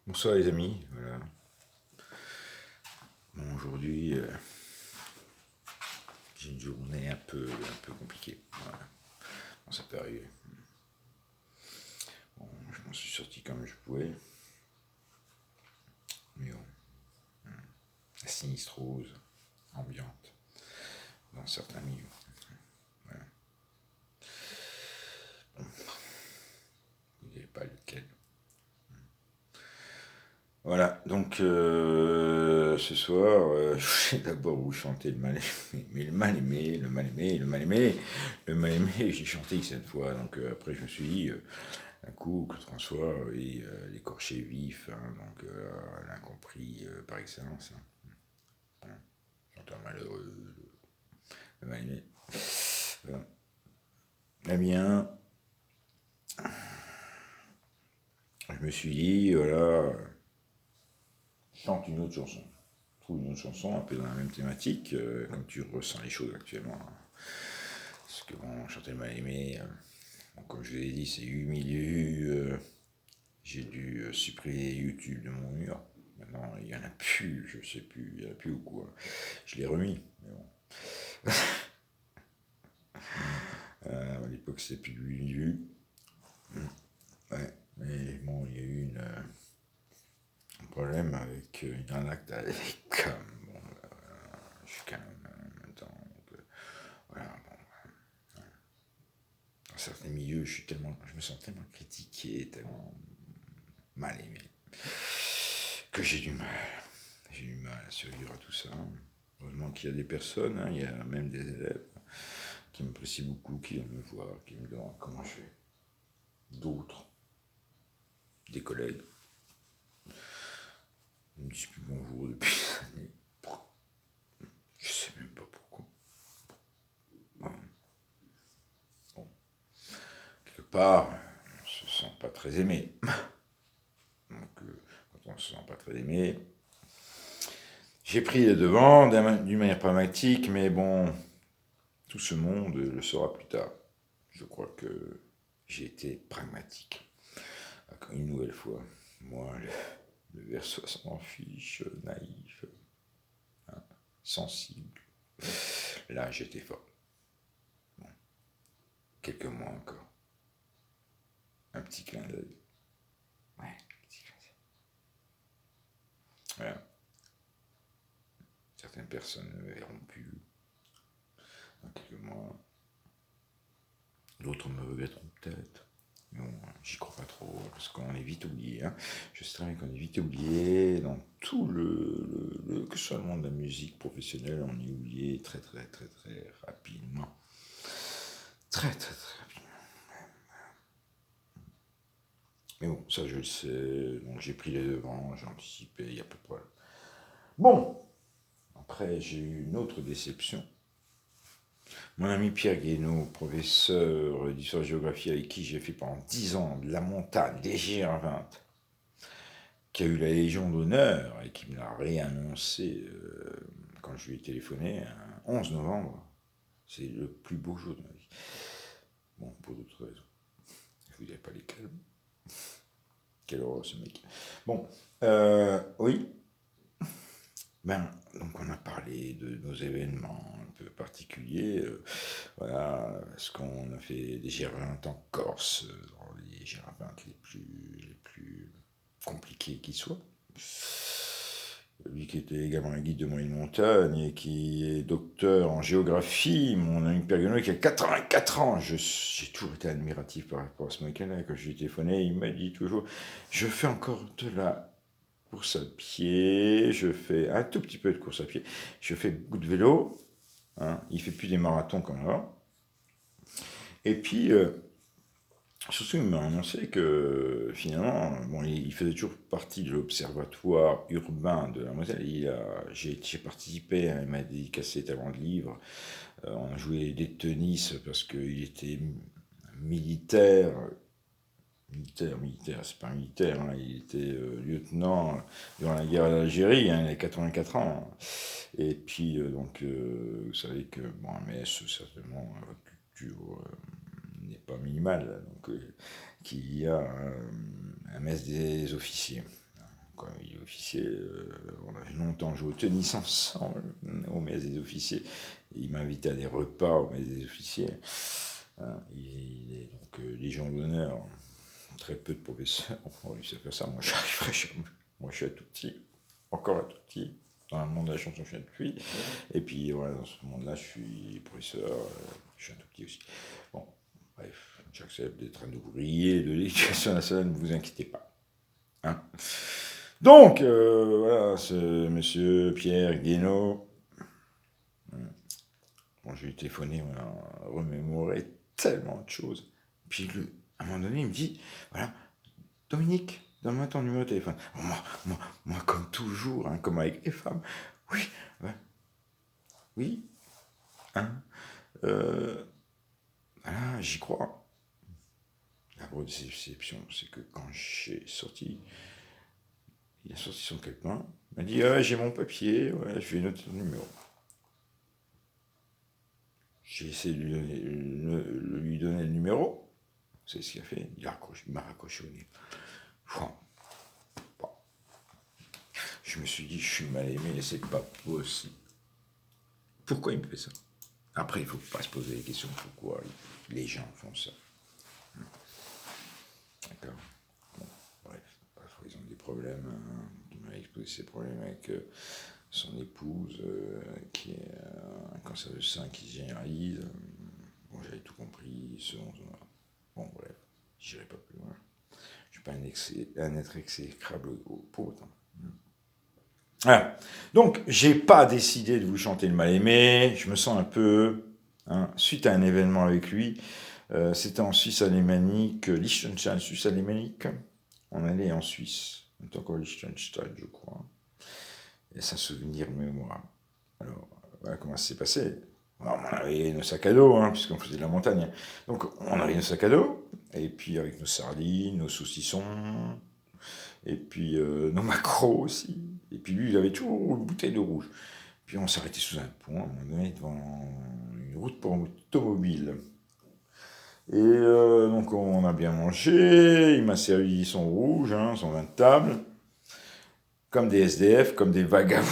Bonsoir les amis, voilà. Bon, aujourd'hui, j'ai une journée un peu compliquée. Voilà. Bon, ça peut arriver. Bon, je m'en suis sorti comme je pouvais. Mais bon, la sinistrose ambiante dans certains milieux. Voilà. Bon, vous n'avez pas lequel. Voilà, donc ce soir, je vais d'abord vous chanter le mal aimé, mais le mal aimé, le mal aimé, le mal aimé, le mal aimé, j'ai chanté cette fois, donc après je me suis dit, un coup, Claude François, et l'écorché vif, hein, donc l'incompris par excellence, hein. Voilà. Chanteur malheureux, le mal aimé. Voilà. Eh bien, je me suis dit, voilà, chante une autre chanson. Trouve une autre chanson un peu dans la même thématique, comme tu ressens les choses actuellement, hein. Parce que bon, chanter le mal aimé, bon, comme je l'ai dit, c'est 8000 vues. J'ai dû supprimer YouTube de mon mur. Maintenant, il n'y en a plus, je sais plus, il n'y en a plus ou quoi. Je l'ai remis, mais bon. À l'époque, c'était plus de 8 vues. Ouais, mais bon, il y a eu un problème avec une arnaque avec bon, je suis quand même en même temps. Donc, voilà, bon, dans certains milieux, je me sens tellement critiqué, tellement mal aimé, que j'ai du mal. J'ai du mal à survivre à tout ça. Heureusement qu'il y a des personnes, hein, il y a même des élèves qui m'apprécient beaucoup, qui viennent me voir, qui me demandent comment je fais. D'autres, des collègues, ils me disent plus bonjour depuis des années. Je sais même pas pourquoi. Bon, quelque part, on ne se sent pas très aimé. Donc, quand on ne se sent pas très aimé, j'ai pris les devants d'une manière pragmatique, mais bon, tout ce monde le saura plus tard. Je crois que j'ai été pragmatique. Une nouvelle fois, moi, le verso s'en fiche, naïf, hein, sensible. Là, j'étais fort. Bon, quelques mois encore. Un petit clin d'œil. Ouais, un petit clin d'œil. Voilà. Certaines personnes me verront plus dans quelques mois. D'autres me regretteront peut-être. Mais bon, j'y crois pas trop, parce qu'on est vite oublié, hein. Je sais qu'on est vite oublié dans tout que ce soit le monde de la musique professionnelle, on est oublié très très très très rapidement. Très très très rapidement. Mais bon, ça je le sais, donc j'ai pris les devants, j'ai anticipé, il n'y a pas de problème. Bon, après j'ai eu une autre déception. Mon ami Pierre Guénaud, professeur d'histoire-géographie avec qui j'ai fait pendant 10 ans de la montagne, des GR20, qui a eu la Légion d'honneur et qui me l'a réannoncé quand je lui ai téléphoné, un 11 novembre. C'est le plus beau jour de ma vie. Bon, pour d'autres raisons. Je ne vous dirai pas lesquelles. Quelle horreur ce mec. Bon, oui. Ben, donc on a parlé de nos événements un peu particuliers. Voilà, est-ce qu'on a fait des GR20 en Corse, dans les GR20 les plus compliqués qui soient. Lui qui était également un guide de moyenne montagne et qui est docteur en géographie, mon ami Perguenot qui a 84 ans. J'ai toujours été admiratif par rapport à ce mec-là. Quand je lui ai téléphoné, il m'a dit toujours, je fais encore de la course à pied, je fais un tout petit peu de course à pied, je fais beaucoup de vélo, hein, il fait plus des marathons comme avant. Et puis, surtout, il m'a annoncé que finalement, bon, il faisait toujours partie de l'observatoire urbain de la Moselle. J'ai participé, hein, il m'a dédicacé tellement de livres. On a joué des tennis parce qu'il était militaire. Militaire, c'est pas un militaire, hein, il était lieutenant durant la guerre d'Algérie, hein, il a 84 ans. Et puis, vous savez que, bon, un MS, certainement, votre culture n'est pas minimale, donc qu'il y a un mess des officiers. quand il est officier, on a longtemps joué au tennis ensemble, au messe des officiers. Il m'a invité à des repas au messe des officiers. Hein, il est donc Légion d'honneur, très peu de professeurs ont réussi à faire ça. Moi, j'arriverai jamais. Moi, je suis un tout petit, encore un tout petit. Dans le monde de la chanson, je suis un tout petit. Et puis, voilà, dans ce monde-là, je suis professeur, je suis un tout petit aussi. Bon, bref, j'accepte d'être un ouvrier de l'éducation nationale, ne vous inquiétez pas. Hein. Donc, voilà, ce monsieur Pierre Guénaud, bon, je lui ai téléphoné, on a remémoré tellement de choses. Puis, à un moment donné, il me dit, voilà, Dominique, donne-moi ton numéro de téléphone. Oh, moi, comme toujours, hein, comme avec les femmes, oui, ouais, oui, hein, voilà, j'y crois. La grosse déception, c'est que quand j'ai sorti, il a sorti son calepin, il m'a dit, j'ai mon papier, ouais, je vais noter ton numéro. J'ai essayé de lui donner le numéro, c'est ce qu'il a fait, il m'a raccroché au nez. Bon. Je me suis dit, je suis mal aimé, c'est pas possible. Pourquoi il me fait ça? Après, il ne faut pas se poser les questions pourquoi les gens font ça. D'accord. Bon, bref, parfois ils ont des problèmes. Hein. Il m'a exposé ses problèmes avec son épouse qui a un cancer du sein qui se généralise. Bon, j'avais tout compris. Bon, bref, j'irai pas plus loin. Je ne suis pas un être exécrable pour autant. Voilà. Donc, j'ai pas décidé de vous chanter le mal-aimé. Je me sens un peu, hein, suite à un événement avec lui, c'était en Suisse alémanique, Liechtenstein, Suisse alémanique. On allait en Suisse, on était encore Liechtenstein, je crois. Et c'est un souvenir mémorable. Alors, voilà comment ça s'est passé. Alors, on avait nos sacs à dos, hein, puisqu'on faisait de la montagne. Donc, on avait nos sacs à dos, et puis avec nos sardines, nos saucissons, et puis nos maquereaux aussi. Et puis lui, il avait toujours une bouteille de rouge. Puis on s'arrêtait sous un pont, à un moment donné, devant une route pour automobile. Et donc on a bien mangé, il m'a servi son rouge, hein, son vin de table, comme des SDF, comme des vagabonds.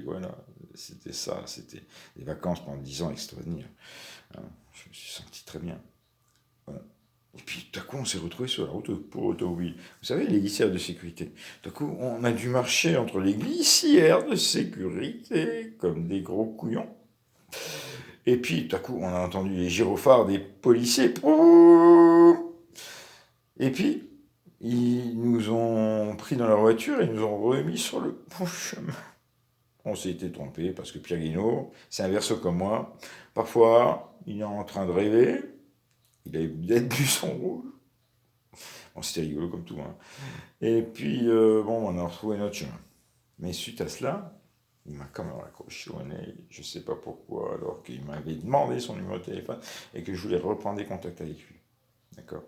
Voilà, c'était ça, c'était des vacances pendant 10 ans extraordinaires. Hein, je me suis senti très bien. Voilà. Et puis, tout à coup, on s'est retrouvé sur la route pour automobile. Vous savez, les glissières de sécurité. Tout à coup, on a dû marcher entre les glissières de sécurité, comme des gros couillons. Et puis, tout à coup, on a entendu les gyrophares des policiers. Et puis, ils nous ont pris dans leur voiture et nous ont remis sur le bon chemin. On s'est été trompé parce que Pierre Guénaud, c'est un verso comme moi. Parfois, il est en train de rêver. Il avait peut-être bu son rouge. Bon, c'était rigolo comme tout. Hein. Et puis, bon, on a retrouvé notre chemin. Mais suite à cela, il m'a quand même raccroché au nez. Je ne sais pas pourquoi, alors qu'il m'avait demandé son numéro de téléphone et que je voulais reprendre des contacts avec lui. D'accord.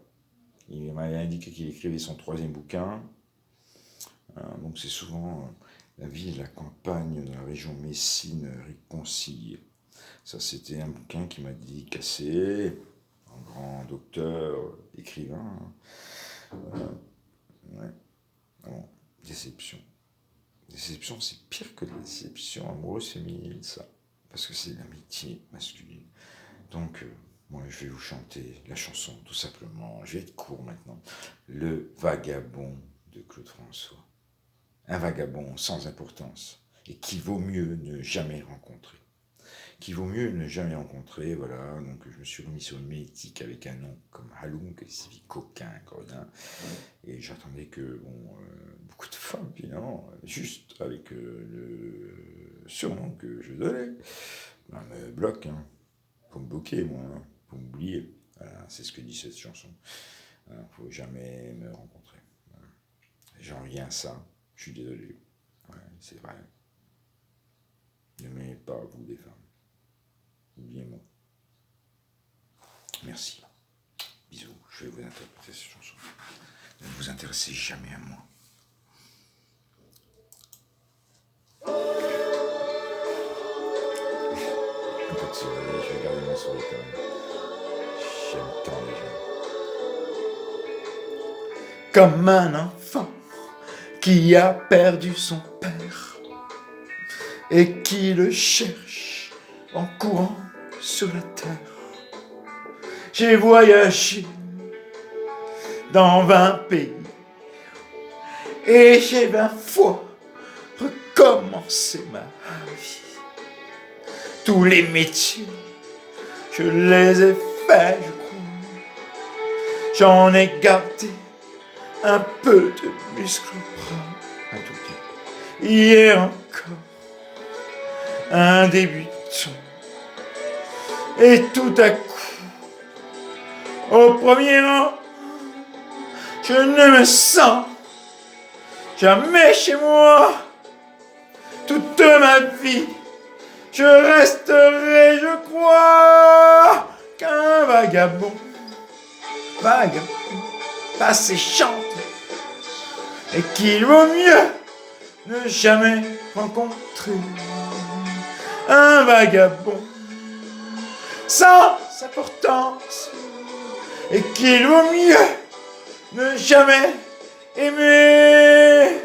Il m'avait indiqué qu'il écrivait son 3e bouquin. Donc, c'est souvent la vie et la campagne de la région Messine réconciliée. Ça, c'était un bouquin qui m'a dédicacé, un grand docteur, écrivain. Ouais. Bon, déception. Déception, c'est pire que la déception amoureuse féminine, ça. Parce que c'est l'amitié masculine. Donc, moi, je vais vous chanter la chanson, tout simplement. Je vais être court maintenant. Le vagabond de Claude François. Un vagabond sans importance et qui vaut mieux ne jamais rencontrer. Qui vaut mieux ne jamais rencontrer, voilà. Donc, je me suis remis sur une métique avec un nom comme Haloum, qui signifie coquin, gredin. Et j'attendais que, bon, beaucoup de femmes, finalement, juste avec le surnom que je donnais, me bloquent, hein, pour me bloquer, moi, hein, pour m'oublier. Voilà, c'est ce que dit cette chanson. Il ne faut jamais me rencontrer. Voilà. J'en reviens à ça. Je suis désolé. Ouais, c'est vrai. Ne m'aimez pas, vous, des femmes. Oubliez-moi. Merci. Bisous. Je vais vous interpréter cette chanson. Ne vous intéressez jamais à moi. Un peu de sourire, je vais garder mon sourire quand même. J'aime tant les gens. comme un enfant qui a perdu son père et qui le cherche en courant sur la terre. J'ai voyagé dans 20 pays et j'ai 20 fois recommencé ma vie. Tous les métiers, je les ai faits, je crois. J'en ai gardé un peu de muscle au bras, un tout petit. Hier encore, un débutant. Et tout à coup, au premier rang, je ne me sens jamais chez moi. Toute ma vie, je resterai, je crois, qu'un vagabond, passé chante, et qu'il vaut mieux ne jamais rencontrer un vagabond sans importance, et qu'il vaut mieux ne jamais aimer.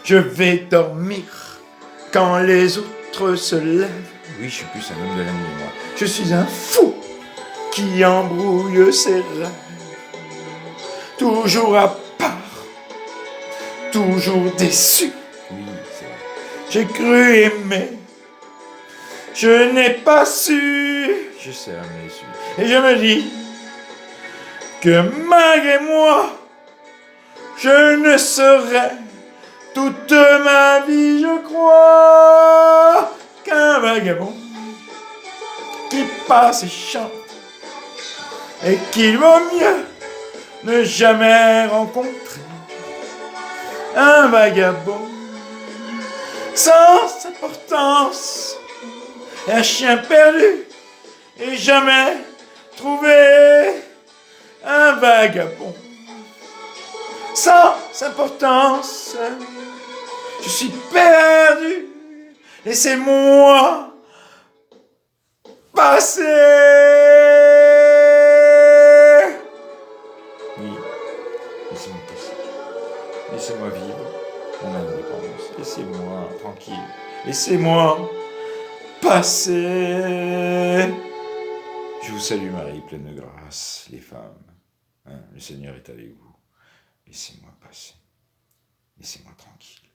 Je vais dormir quand les autres se lèvent. Oui, je suis plus un homme de la nuit, moi. Je suis un fou qui embrouille ses rêves. Toujours à part, toujours déçu. Oui, c'est vrai. J'ai cru aimer, je n'ai pas su. Je sais, mais je suis. Et je me dis que malgré moi, je ne serai toute ma vie, je crois, qu'un vagabond qui passe et chante, et qu'il vaut mieux ne jamais rencontrer un vagabond sans importance, un chien perdu et jamais trouvé un vagabond sans importance. Je suis perdu, laissez-moi passer. Oui, laissez-moi passer. Laissez-moi vivre mon indépendance. Laissez-moi tranquille. Laissez-moi passer. Je vous salue Marie, pleine de grâce, les femmes. Hein, le Seigneur est avec vous. Laissez-moi passer. Laissez-moi tranquille.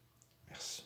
Merci.